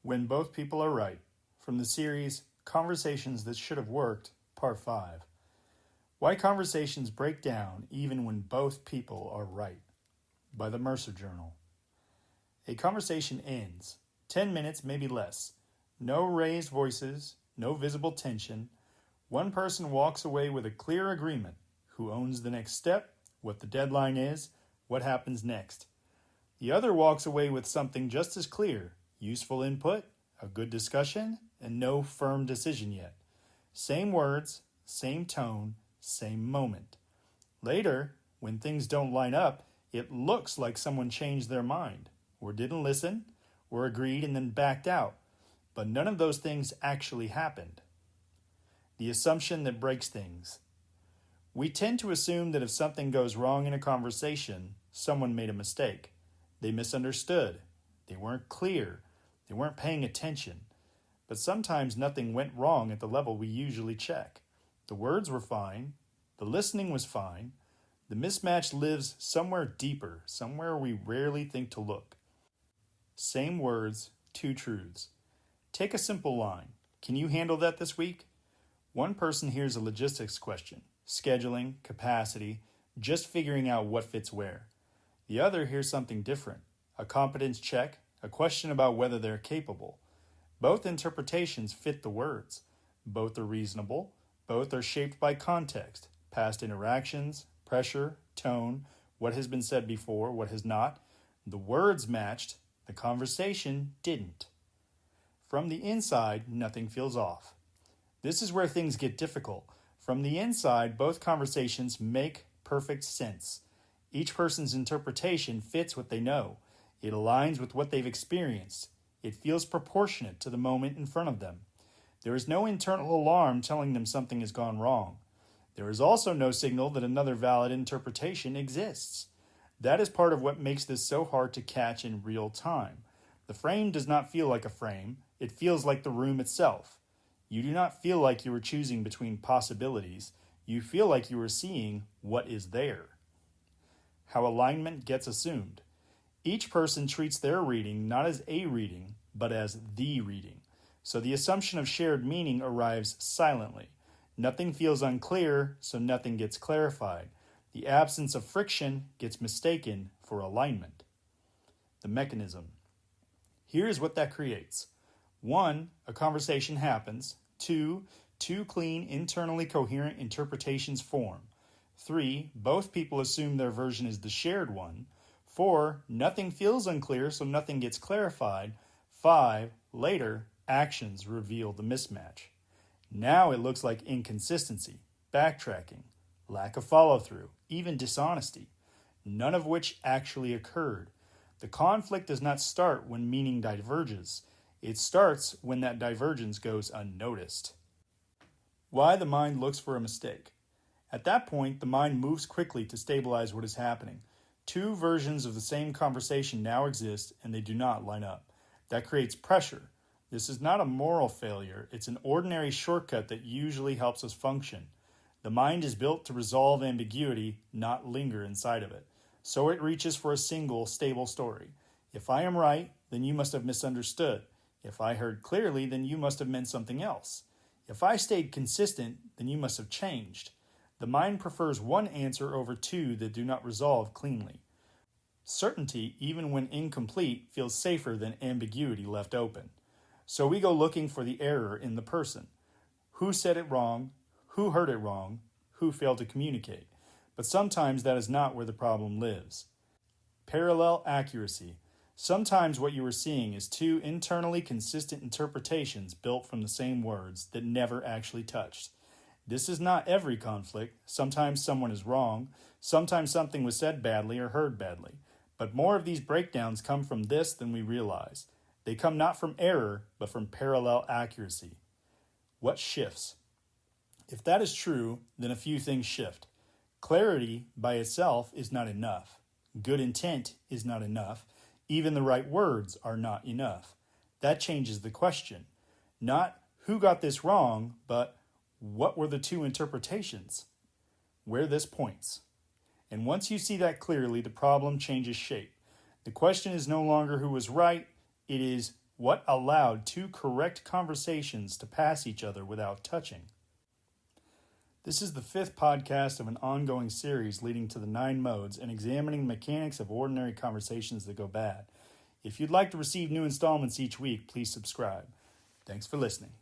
When Both People Are Right, from the series Conversations That Should Have Worked, Part 5. Why Conversations Break Down Even When Both People Are Right, by the Mercer Journal. A conversation ends. 10 minutes, maybe less. No raised voices, no visible tension. One person walks away with a clear agreement. Who owns the next step, what the deadline is, what happens next. The other walks away with something just as clear. Useful input, a good discussion, and no firm decision yet. Same words, same tone, same moment. Later, when things don't line up, it looks like someone changed their mind, or didn't listen, or agreed and then backed out. But none of those things actually happened. The assumption that breaks things. We tend to assume that if something goes wrong in a conversation, someone made a mistake. They misunderstood. They weren't clear. They weren't paying attention. But sometimes nothing went wrong at the level we usually check. The words were fine. The listening was fine. The mismatch lives somewhere deeper, somewhere we rarely think to look. Same words, two truths. Take a simple line. Can you handle that this week? One person hears a logistics question, scheduling, capacity, just figuring out what fits where. The other hears something different, a competence check, a question about whether they're capable. Both interpretations fit the words. Both are reasonable. Both are shaped by context, past interactions, pressure, tone, what has been said before, what has not. The words matched, the conversation didn't. From the inside, nothing feels off. This is where things get difficult. From the inside, both conversations make perfect sense. Each person's interpretation fits what they know. It aligns with what they've experienced. It feels proportionate to the moment in front of them. There is no internal alarm telling them something has gone wrong. There is also no signal that another valid interpretation exists. That is part of what makes this so hard to catch in real time. The frame does not feel like a frame. It feels like the room itself. You do not feel like you are choosing between possibilities. You feel like you are seeing what is there. How alignment gets assumed. Each person treats their reading not as a reading, but as the reading. So the assumption of shared meaning arrives silently. Nothing feels unclear, so nothing gets clarified. The absence of friction gets mistaken for alignment. The mechanism. Here's what that creates. 1, a conversation happens. 2, two clean, internally coherent interpretations form. 3, both people assume their version is the shared one. 4, nothing feels unclear, so nothing gets clarified. 5, later, actions reveal the mismatch. Now it looks like inconsistency, backtracking, lack of follow-through, even dishonesty, none of which actually occurred. The conflict does not start when meaning diverges. It starts when that divergence goes unnoticed. Why the mind looks for a mistake. At that point, the mind moves quickly to stabilize what is happening. 2 versions of the same conversation now exist, and they do not line up. That creates pressure. This is not a moral failure. It's an ordinary shortcut that usually helps us function. The mind is built to resolve ambiguity, not linger inside of it. So it reaches for a single, stable story. If I am right, then you must have misunderstood. If I heard clearly, then you must have meant something else. If I stayed consistent, then you must have changed. The mind prefers one answer over 2 that do not resolve cleanly. Certainty, even when incomplete, feels safer than ambiguity left open. So we go looking for the error in the person. Who said it wrong? Who heard it wrong? Who failed to communicate? But sometimes that is not where the problem lives. Parallel accuracy. Sometimes what you are seeing is 2 internally consistent interpretations built from the same words that never actually touched. This is not every conflict. Sometimes someone is wrong. Sometimes something was said badly or heard badly. But more of these breakdowns come from this than we realize. They come not from error, but from parallel accuracy. What shifts? If that is true, then a few things shift. Clarity by itself is not enough. Good intent is not enough. Even the right words are not enough. That changes the question. Not who got this wrong, but what were the 2 interpretations? Where this points. And once you see that clearly, the problem changes shape. The question is no longer who was right, it is What allowed two correct conversations to pass each other without touching? This is the 5th podcast of an ongoing series leading to the 9 modes and examining the mechanics of ordinary conversations that go bad. If you'd like to receive new installments each week, please subscribe. Thanks for listening.